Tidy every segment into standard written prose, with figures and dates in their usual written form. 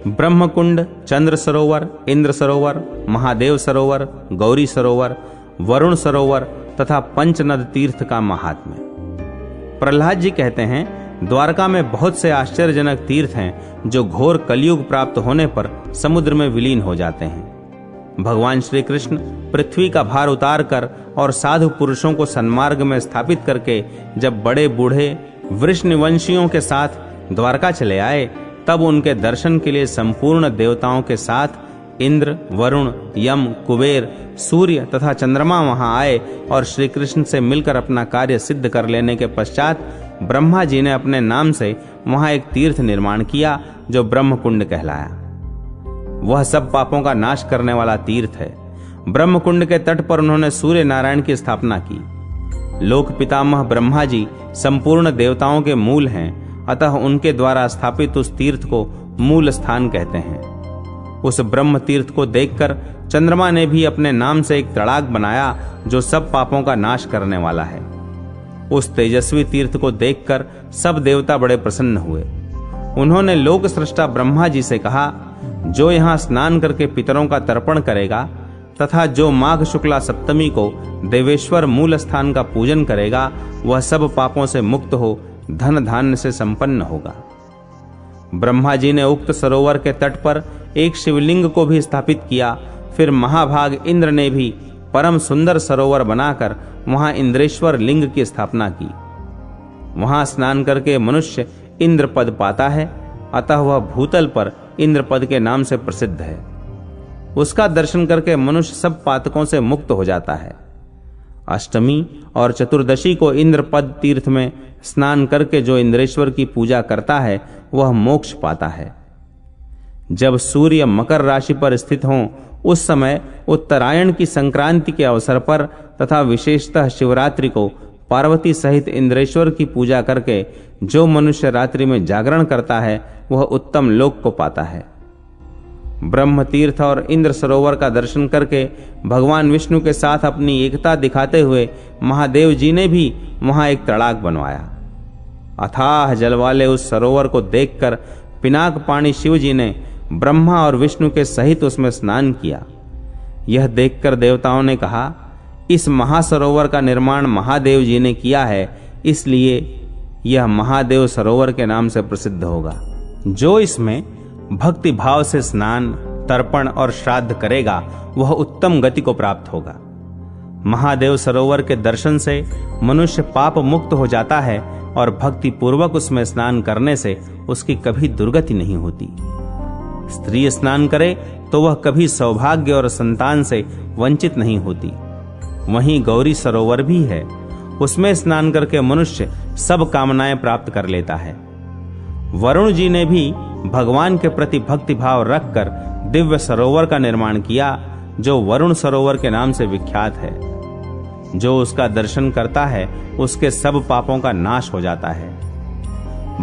ब्रह्मकुंड, चंद्र सरोवर, इंद्र सरोवर, महादेव सरोवर, गौरी सरोवर, वरुण सरोवर तथा पंचनद तीर्थ का महात्म्य। प्रहलाद जी कहते हैं, द्वारका में बहुत से आश्चर्यजनक तीर्थ हैं जो घोर कलयुग प्राप्त होने पर समुद्र में विलीन हो जाते हैं। भगवान श्री कृष्ण पृथ्वी का भार उतार कर और साधु पुरुषों को सन्मार्ग में स्थापित करके जब बड़े बूढ़े वृषनिवंशियों के साथ द्वारका चले आए, तब उनके दर्शन के लिए संपूर्ण देवताओं के साथ इंद्र, वरुण, यम, कुबेर, सूर्य तथा चंद्रमा वहां आए और श्री कृष्ण से मिलकर अपना कार्य सिद्ध कर लेने के पश्चात ब्रह्मा जी ने अपने नाम से वहां एक तीर्थ निर्माण किया जो ब्रह्मकुंड कहलाया। वह सब पापों का नाश करने वाला तीर्थ है। ब्रह्मकुंड के तट पर उन्होंने सूर्य नारायण की स्थापना की। लोक पितामह ब्रह्मा जी संपूर्ण देवताओं के मूल हैं, अतः उनके द्वारा स्थापित उस तीर्थ को मूल स्थान कहते हैं। उस ब्रह्म तीर्थ को देखकर चंद्रमा ने भी अपने नाम से एक तड़ाक बनाया जो सब पापों का नाश करने वाला है। उस तेजस्वी तीर्थ को देखकर सब देवता बड़े प्रसन्न हुए। उन्होंने लोक सृष्टा ब्रह्मा जी से कहा, जो यहाँ स्नान करके पितरों का तर्पण करेगा तथा जो माघ शुक्ला सप्तमी को देवेश्वर मूल स्थान का पूजन करेगा, वह सब पापों से मुक्त हो धन धान्य से संपन्न होगा। ब्रह्मा जी ने उक्त सरोवर के तट पर एक शिवलिंग को भी स्थापित किया। फिर महाभाग इंद्र ने भी परम सुंदर सरोवर बनाकर वहां इंद्रेश्वर लिंग की स्थापना की। वहां स्नान करके मनुष्य इंद्र पद पाता है, अतः वह भूतल पर इंद्र पद के नाम से प्रसिद्ध है। उसका दर्शन करके मनुष्य सब पातकों से मुक्त हो जाता है। अष्टमी और चतुर्दशी को इंद्र पद तीर्थ में स्नान करके जो इंद्रेश्वर की पूजा करता है वह मोक्ष पाता है। जब सूर्य मकर राशि पर स्थित हों, उस समय उत्तरायण की संक्रांति के अवसर पर तथा विशेषतः शिवरात्रि को पार्वती सहित इंद्रेश्वर की पूजा करके जो मनुष्य रात्रि में जागरण करता है वह उत्तम लोक को पाता है। ब्रह्म तीर्थ और इंद्र सरोवर का दर्शन करके भगवान विष्णु के साथ अपनी एकता दिखाते हुए महादेव जी ने भी वहां एक तड़ाक बनवाया। अथाह जल वाले उस सरोवर को देखकर पिनाक पाणी शिव जी ने ब्रह्मा और विष्णु के सहित उसमें स्नान किया। यह देखकर देवताओं ने कहा, इस महासरोवर का निर्माण महादेव जी ने किया है, इसलिए यह महादेव सरोवर के नाम से प्रसिद्ध होगा। जो इसमें भक्ति भाव से स्नान, तर्पण और श्राद्ध करेगा वह उत्तम गति को प्राप्त होगा। महादेव सरोवर के दर्शन से मनुष्य पाप मुक्त हो जाता है और भक्ति पूर्वक उसमें स्नान करने से उसकी कभी दुर्गति नहीं होती। स्त्री स्नान करे तो वह कभी सौभाग्य और संतान से वंचित नहीं होती। वहीं गौरी सरोवर भी है, उसमें स्नान करके मनुष्य सब कामनाएं प्राप्त कर लेता है। वरुण जी ने भी भगवान के प्रति भक्ति भाव रखकर दिव्य सरोवर का निर्माण किया जो वरुण सरोवर के नाम से विख्यात है। जो उसका दर्शन करता है उसके सब पापों का नाश हो जाता है।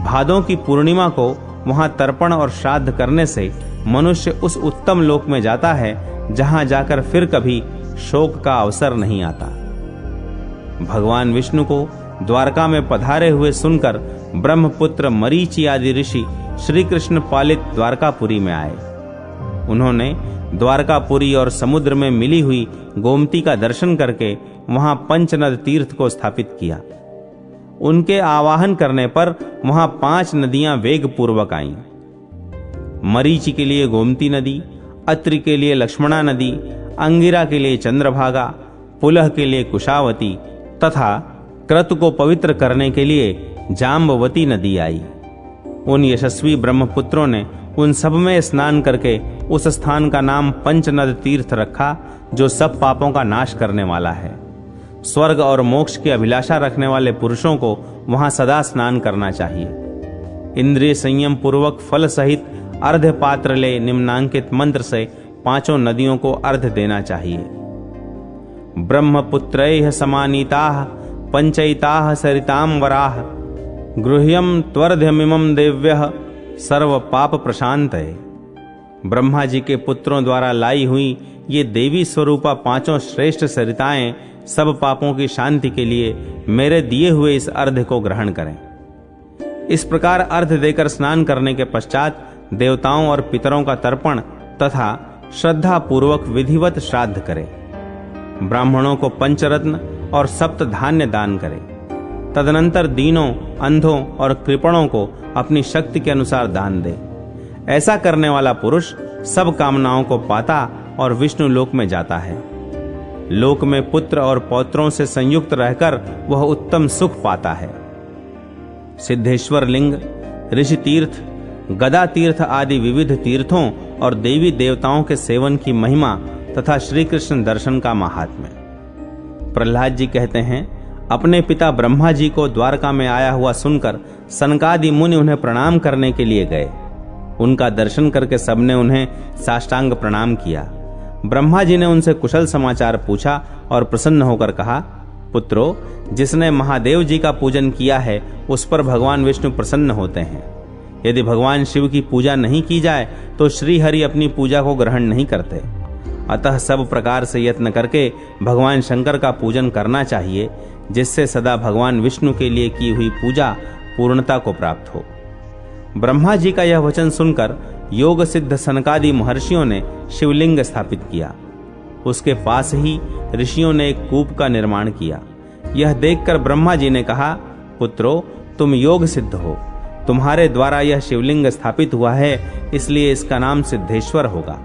भादों की पूर्णिमा को वहां तर्पण और श्राद्ध करने से मनुष्य उस उत्तम लोक में जाता है जहां जाकर फिर कभी शोक का अवसर नहीं आता। भगवान विष्णु को द्वारका में पधारे हुए सुनकर ब्रह्मपुत्र मरीचि आदि ऋषि श्री कृष्ण पालित द्वारकापुरी में आए। उन्होंने द्वारकापुरी और समुद्र में मिली हुई गोमती का दर्शन करके वहां पंचनद तीर्थ को स्थापित किया। उनके आवाहन करने पर वहां 5 नदियां वेग पूर्वक आईं। मरीचि के लिए गोमती नदी, अत्रि के लिए लक्ष्मणा नदी, अंगिरा के लिए चंद्रभागा, पुलह के लिए कुशावती तथा क्रतु को पवित्र करने के लिए जाम्बवती नदी आई। उन यशस्वी ब्रह्मपुत्रों ने उन सब में स्नान करके उस स्थान का नाम पंचनद तीर्थ रखा जो सब पापों का नाश करने वाला है। स्वर्ग और मोक्ष की अभिलाषा रखने वाले पुरुषों को वहां सदा स्नान करना चाहिए। इंद्रिय संयम पूर्वक फल सहित अर्घ्य पात्र ले निम्नांकित मंत्र से 5 नदियों को अर्घ्य देना चाहिए। ब्रह्मपुत्रैः समानीताः पंचैताः सरितां वराः गृह्यं त्वर्ध्यमिमं देव्यः सर्व पाप प्रशांतये। ब्रह्मा जी के पुत्रों द्वारा लाई हुई ये देवी स्वरूपा 5 श्रेष्ठ सरिताएं सब पापों की शांति के लिए मेरे दिए हुए इस अर्घ्य को ग्रहण करें। इस प्रकार अर्घ्य देकर स्नान करने के पश्चात देवताओं और पितरों का तर्पण तथा श्रद्धा पूर्वक विधिवत श्राद्ध करे। ब्राह्मणों को पंचरत्न और सप्त धान्य दान करे। तदनंतर दीनों, अंधों और कृपणों को अपनी शक्ति के अनुसार दान दे। ऐसा करने वाला पुरुष सब कामनाओं को पाता और विष्णु लोक में जाता है। लोक में पुत्र और पौत्रों से संयुक्त रहकर वह उत्तम सुख पाता है। सिद्धेश्वर लिंग, ऋषि तीर्थ, गदा तीर्थ आदि विविध तीर्थों और देवी देवताओं के सेवन की महिमा तथा श्री कृष्ण दर्शन का महात्म्य। प्रहलाद जी कहते हैं, अपने पिता ब्रह्मा जी को द्वारका में आया हुआ सुनकर सनकादि मुनि उन्हें प्रणाम करने के लिए गए। उनका दर्शन करके सबने उन्हें साष्टांग प्रणाम किया। ब्रह्मा जी ने उनसे कुशल समाचार पूछा और प्रसन्न होकर कहा, पुत्रो, जिसने महादेव जी का पूजन किया है उस पर भगवान विष्णु प्रसन्न होते हैं। यदि भगवान शिव की पूजा नहीं की जाए तो श्री हरि अपनी पूजा को ग्रहण नहीं करते। अतः सब प्रकार से यत्न करके भगवान शंकर का पूजन करना चाहिए, जिससे सदा भगवान विष्णु के लिए की हुई पूजा पूर्णता को प्राप्त हो। ब्रह्मा जी का यह वचन सुनकर योग सिद्ध सनकादि महर्षियों ने शिवलिंग स्थापित किया। उसके पास ही ऋषियों ने एक कूप का निर्माण किया। यह देखकर ब्रह्मा जी ने कहा, पुत्रो, तुम योग सिद्ध हो। तुम्हारे द्वारा यह शिवलिंग स्थापित हुआ है, इसलिए इसका नाम सिद्धेश्वर होगा।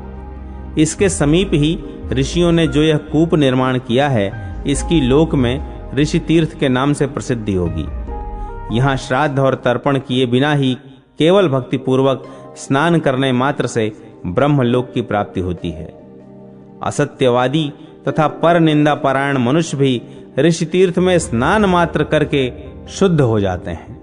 इसके समीप ही ऋषियों ने जो यह कूप निर्माण किया है, इसकी लोक में ऋषि तीर्थ के नाम से प्रसिद्धि होगी। यहाँ श्राद्ध और तर्पण किए बिना ही केवल भक्ति पूर्वक स्नान करने मात्र से ब्रह्मलोक की प्राप्ति होती है। असत्यवादी तथा पर निंदा परायण मनुष्य भी ऋषि तीर्थ में स्नान मात्र करके शुद्ध हो जाते हैं।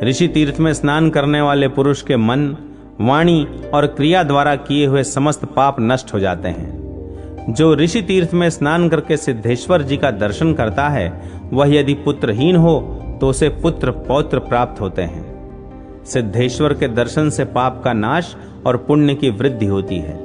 ऋषि तीर्थ में स्नान करने वाले पुरुष के मन, वाणी और क्रिया द्वारा किए हुए समस्त पाप नष्ट हो जाते हैं। जो ऋषि तीर्थ में स्नान करके सिद्धेश्वर जी का दर्शन करता है, वह यदि पुत्रहीन हो तो उसे पुत्र पौत्र प्राप्त होते हैं। सिद्धेश्वर के दर्शन से पाप का नाश और पुण्य की वृद्धि होती है।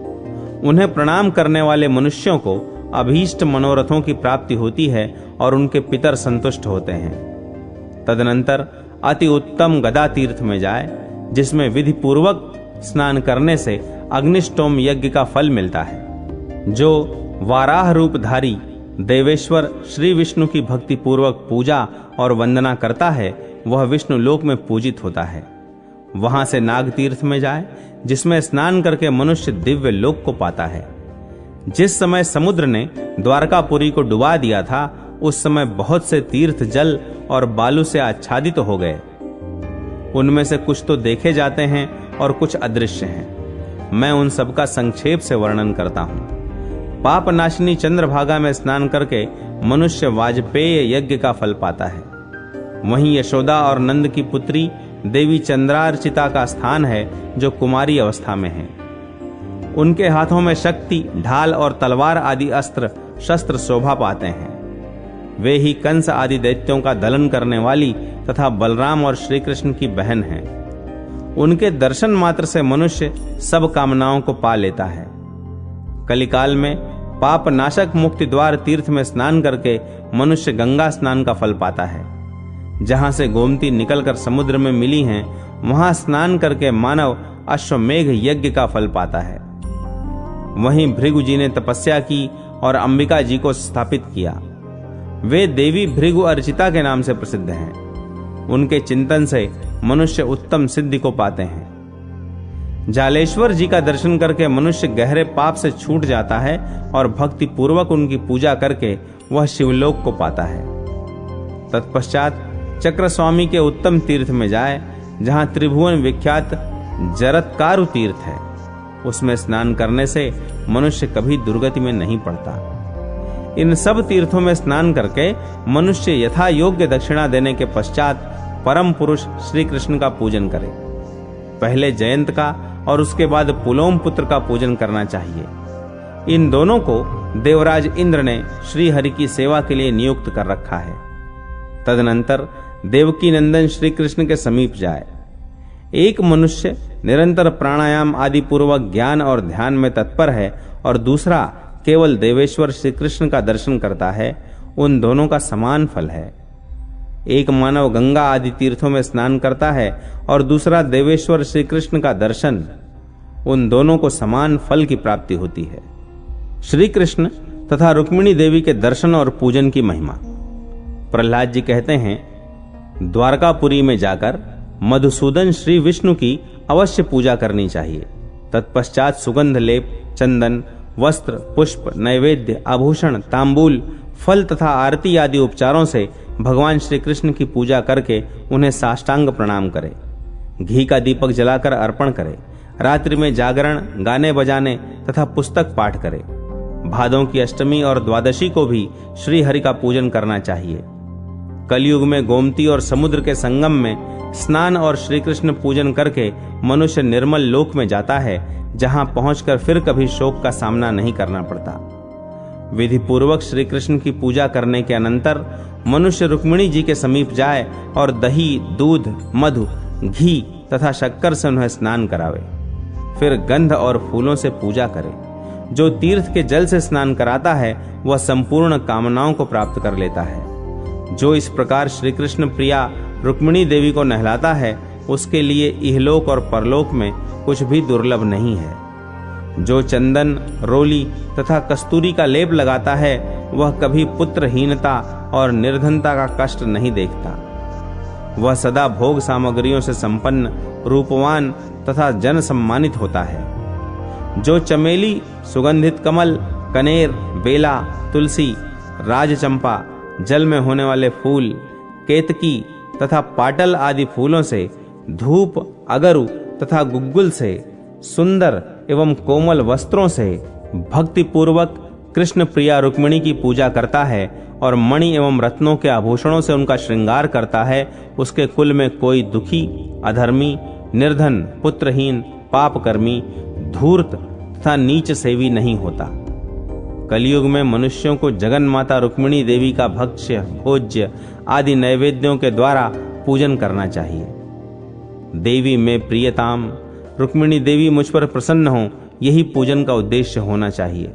उन्हें प्रणाम करने वाले मनुष्यों को अभीष्ट मनोरथों की प्राप्ति होती है और उनके पितर संतुष्ट होते हैं। तदनंतर अति उत्तम गदा तीर्थ में जाए, जिसमें विधि पूर्वक स्नान करने से अग्निष्टोम यज्ञ का फल मिलता है। जो वाराह रूपधारी देवेश्वर श्री विष्णु की भक्ति पूर्वक पूजा और वंदना करता है, वह विष्णु लोक में पूजित होता है। वहां से नाग तीर्थ में जाए, जिसमें स्नान करके मनुष्य दिव्य लोक को पाता है। जिस समय समुद्र ने द्वारकापुरी को डुबा दिया था, उस समय बहुत से तीर्थ जल और बालू से आच्छादित हो गए। उनमें से कुछ तो देखे जाते हैं और कुछ अदृश्य हैं। मैं उन सब का संक्षेप से वर्णन करता हूँ। पाप नाशिनी चंद्रभागा में स्नान करके मनुष्य वाजपेय यज्ञ का फल पाता है। वहीं यशोदा और नंद की पुत्री देवी चंद्रार्चिता का स्थान है, जो कुमारी अवस्था में है। उनके हाथों में शक्ति, ढाल और तलवार आदि अस्त्र शस्त्र शोभा पाते हैं। वे ही कंस आदि दैत्यों का दलन करने वाली तथा बलराम और श्री कृष्ण की बहन हैं। उनके दर्शन मात्र से मनुष्य सब कामनाओं को पा लेता है। कलिकाल में पाप नाशक मुक्ति द्वार तीर्थ में स्नान करके मनुष्य गंगा स्नान का फल पाता है। जहां से गोमती निकलकर समुद्र में मिली हैं, वहां स्नान करके मानव अश्वमेघ यज्ञ का फल पाता है। वहीं भृगु जी ने तपस्या की और अंबिका जी को स्थापित किया। वे देवी भृगु अर्चिता के नाम से प्रसिद्ध हैं। उनके चिंतन से मनुष्य उत्तम सिद्धि को पाते हैं। जालेश्वर जी का दर्शन करके मनुष्य गहरे पाप से छूट जाता है और भक्ति पूर्वक उनकी पूजा करके वह शिवलोक को पाता है। तत्पश्चात चक्र स्वामी के उत्तम तीर्थ में जाए, जहां त्रिभुवन विख्यात जरत्कारु तीर्थ है। उसमें स्नान करने से मनुष्य कभी दुर्गति में नहीं पड़ता। इन सब तीर्थों में स्नान करके मनुष्य यथा योग्य दक्षिणा देने के पश्चात परम पुरुष श्री कृष्ण का पूजन करे। पहले जयंत का और उसके बाद पुलोम पुत्र का पूजन करना चाहिए। इन दोनों को देवराज इंद्र ने श्री हरि की सेवा के लिए नियुक्त कर रखा है। तदनंतर देवकी नंदन श्री कृष्ण के समीप जाए। एक मनुष्य निरंतर प्राणायाम आदि पूर्वक ज्ञान और ध्यान में तत्पर है और दूसरा केवल देवेश्वर श्री कृष्ण का दर्शन करता है। उन दोनों का समान फल है। एक मानव गंगा आदि तीर्थों में स्नान करता है और दूसरा देवेश्वर श्री कृष्ण का दर्शन, उन दोनों को समान फल की प्राप्ति होती है। श्री कृष्ण तथा रुक्मिणी देवी के दर्शन और पूजन की महिमा। प्रहलाद जी कहते हैं, द्वारकापुरी में जाकर मधुसूदन श्री विष्णु की अवश्य पूजा करनी चाहिए। तत्पश्चात सुगंध लेप, चंदन, वस्त्र, पुष्प, नैवेद्य, आभूषण, तांबूल, फल तथा आरती आदि उपचारों से भगवान श्री कृष्ण की पूजा करके उन्हें साष्टांग प्रणाम करे। घी का दीपक जलाकर अर्पण करे। रात्रि में जागरण, गाने बजाने तथा पुस्तक पाठ करे। भादों की अष्टमी और द्वादशी को भी श्री हरि का पूजन करना चाहिए। कलयुग में गोमती और समुद्र के संगम में स्नान और श्री कृष्ण पूजन करके मनुष्य निर्मल लोक में जाता है, जहां पहुंचकर फिर कभी शोक का सामना नहीं करना पड़ता। विधि पूर्वक श्री कृष्ण की पूजा करने के अनंतर मनुष्य रुक्मिणी जी के समीप जाए और दही, दूध, मधु, घी तथा शक्कर से उन्हें स्नान करावे। फिर गंध और फूलों से पूजा करे। जो तीर्थ के जल से स्नान कराता है वह संपूर्ण कामनाओं को प्राप्त कर लेता है। जो इस प्रकार श्री कृष्ण प्रिया रुक्मिणी देवी को नहलाता है, उसके लिए इहलोक और परलोक में कुछ भी दुर्लभ नहीं है। जो चंदन, रोली तथा कस्तूरी का लेप लगाता है, वह कभी पुत्रहीनता और निर्धनता का कष्ट नहीं देखता। वह सदा भोग सामग्रियों से संपन्न, रूपवान तथा जन सम्मानित होता है। जो चमेली, सुगंधित कमल, कनेर, बेला, तुलसी, राजचंपा, जल में होने वाले फूल, केतकी तथा पाटल आदि फूलों से, धूप, अगरु तथा गुग्गुल से, सुंदर एवं कोमल वस्त्रों से भक्ति पूर्वक कृष्ण प्रिया रुक्मिणी की पूजा करता है और मणि एवं रत्नों के आभूषणों से उनका श्रृंगार करता है, उसके कुल में कोई दुखी, अधर्मी, निर्धन, पुत्रहीन, पापकर्मी, धूर्त तथा नीच सेवी नहीं होता। कलयुग में मनुष्यों को जगन माता रुक्मिणी देवी का भक्ष्य, भोज्य आदि नैवेद्यों के द्वारा पूजन करना चाहिए। देवी में प्रियताम, रुक्मिणी देवी मुझ पर प्रसन्न हो, यही पूजन का उद्देश्य होना चाहिए।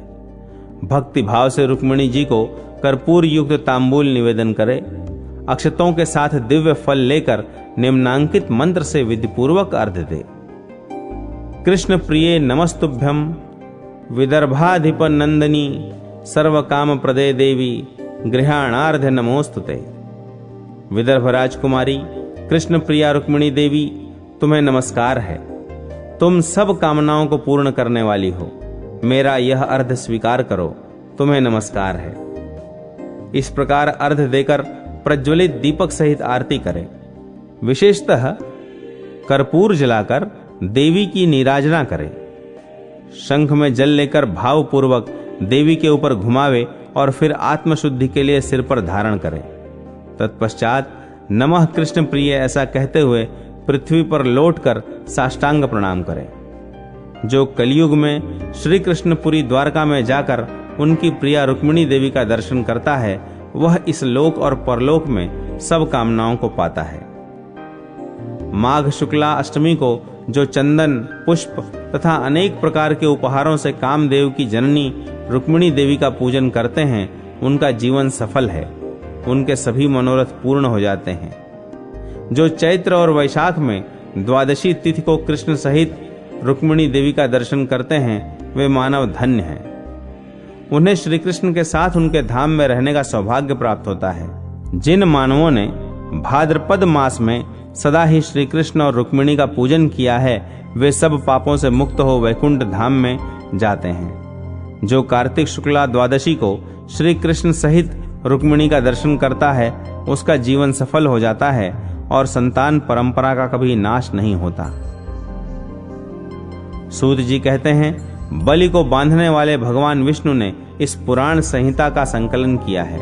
भक्ति भाव से रुक्मिणी जी को कर्पूर युक्त तांबूल निवेदन करे। अक्षतों के साथ दिव्य फल लेकर निम्नांकित मंत्र से विधिपूर्वक अर्घ्य दे। कृष्ण प्रिये नमस्तुभ्यम विदर्भाधिप नंदिनी सर्व काम प्रदे देवी गृहाणार्ध नमोस्तुते। विदर्भ राजकुमारी कृष्ण प्रिया रुक्मिणी देवी, तुम्हें नमस्कार है। तुम सब कामनाओं को पूर्ण करने वाली हो। मेरा यह अर्घ्य स्वीकार करो, तुम्हें नमस्कार है। इस प्रकार अर्घ्य देकर प्रज्वलित दीपक सहित आरती करें। विशेषतः कर्पूर जलाकर देवी की नीराजना करें। शंख में जल लेकर भावपूर्वक देवी के ऊपर घुमावे और फिर आत्मशुद्धि के लिए सिर पर धारण करें। तत्पश्चात नमः कृष्ण प्रिय ऐसा कहते हुए पृथ्वी पर लौटकर साष्टांग प्रणाम करें। जो कलयुग में श्री कृष्णपुरी द्वारका में जाकर उनकी प्रिया रुक्मिणी देवी का दर्शन करता है, वह इस लोक और परलोक में सब कामनाओं को पाता है। माघ शुक्ला अष्टमी को जो चंदन, पुष्प तथा अनेक प्रकार के उपहारों से कामदेव की जननी रुक्मिणी देवी का पूजन करते हैं, उनका जीवन सफल है। उनके सभी मनोरथ पूर्ण हो जाते हैं। जो चैत्र और वैशाख में द्वादशी तिथि को कृष्ण सहित रुक्मिणी देवी का दर्शन करते हैं, वे मानव धन्य हैं। उन्हें श्री कृष्ण के साथ उनके धाम में रहने का सौभाग्य प्राप्त होता है। जिन मानवों ने भाद्रपद मास में सदा ही श्री कृष्ण और रुक्मिणी का पूजन किया है, वे सब पापों से मुक्त हो वैकुंठ धाम में जाते हैं। जो कार्तिक शुक्ला द्वादशी को श्री कृष्ण सहित रुक्मिणी का दर्शन करता है, उसका जीवन सफल हो जाता है और संतान परंपरा का कभी नाश नहीं होता। सूत जी कहते हैं, बलि को बांधने वाले भगवान विष्णु ने इस पुराण संहिता का संकलन किया है।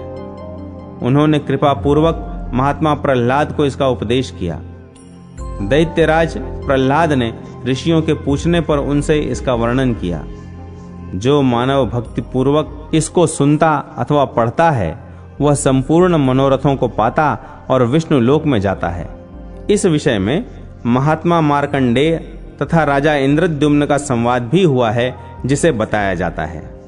उन्होंने कृपा पूर्वक महात्मा प्रहलाद को इसका उपदेश किया। दैत्यराज प्रहलाद ने ऋषियों के पूछने पर उनसे इसका वर्णन किया। जो मानव भक्ति पूर्वक इसको सुनता अथवा पढ़ता है, वह संपूर्ण मनोरथों को पाता और विष्णु लोक में जाता है। इस विषय में महात्मा मार्कंडेय तथा राजा इंद्रद्युम्न का संवाद भी हुआ है, जिसे बताया जाता है।